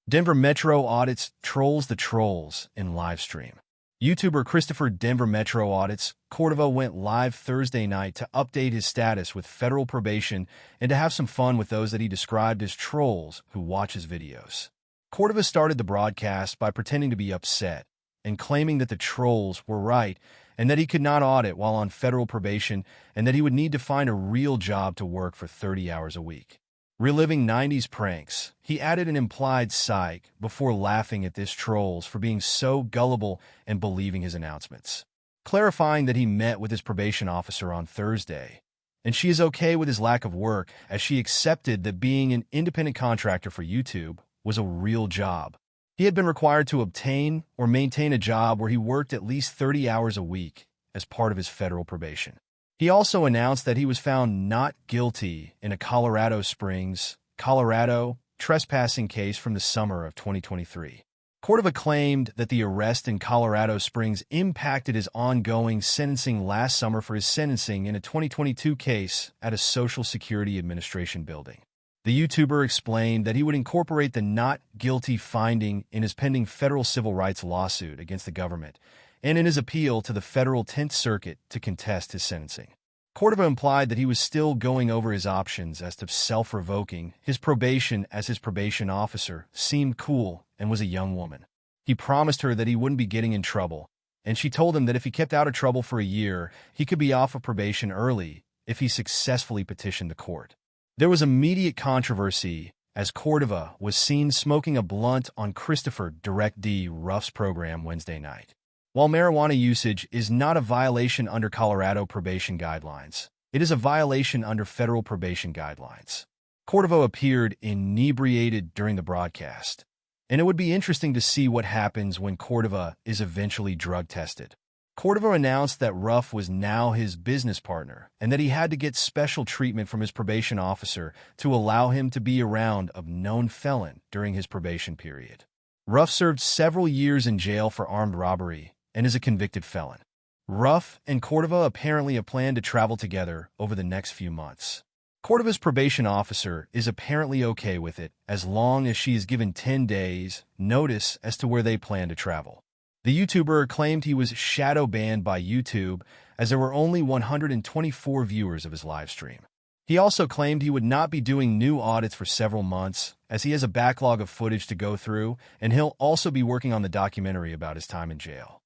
Denver Metro Audits trolls the trolls in Livestream. YouTuber Christopher Denver Metro Audits Cordova went live Thursday night to update his status with federal probation and to have some fun with those that he described as trolls who watch his videos. Cordova started the broadcast by pretending to be upset and claiming that the trolls were right and that he could not audit while on federal probation and that he would need to find a real job to work for 30 hours a week. Reliving 90s pranks, he added an implied psych before laughing at this trolls for being so gullible and believing his announcements, clarifying that he met with his probation officer on Thursday, and she is okay with his lack of work as she accepted that being an independent contractor for YouTube was a real job. He had been required to obtain or maintain a job where he worked at least 30 hours a week as part of his federal probation. He also announced that he was found not guilty in a Colorado Springs, Colorado, trespassing case from the summer of 2023. Cordova claimed that the arrest in Colorado Springs impacted his ongoing sentencing last summer for his sentencing in a 2022 case at a Social Security Administration building. The YouTuber explained that he would incorporate the not guilty finding in his pending federal civil rights lawsuit against the government and in his appeal to the federal 10th Circuit to contest his sentencing. Cordova implied that he was still going over his options as to self-revoking his probation as his probation officer seemed cool and was a young woman. He promised her that he wouldn't be getting in trouble, and she told him that if he kept out of trouble for a year, he could be off of probation early if he successfully petitioned the court. There was immediate controversy as Cordova was seen smoking a blunt on Christopher Direct D. Ruff's program Wednesday night. While marijuana usage is not a violation under Colorado probation guidelines, it is a violation under federal probation guidelines. Cordova appeared inebriated during the broadcast, and it would be interesting to see what happens when Cordova is eventually drug tested. Cordova announced that Ruff was now his business partner and that he had to get special treatment from his probation officer to allow him to be around a known felon during his probation period. Ruff served several years in jail for armed robbery and is a convicted felon. Ruff and Cordova apparently have planned to travel together over the next few months. Cordova's probation officer is apparently okay with it as long as she is given 10 days notice as to where they plan to travel. The YouTuber claimed he was shadow banned by YouTube as there were only 124 viewers of his live stream. He also claimed he would not be doing new audits for several months as he has a backlog of footage to go through, and he'll also be working on the documentary about his time in jail.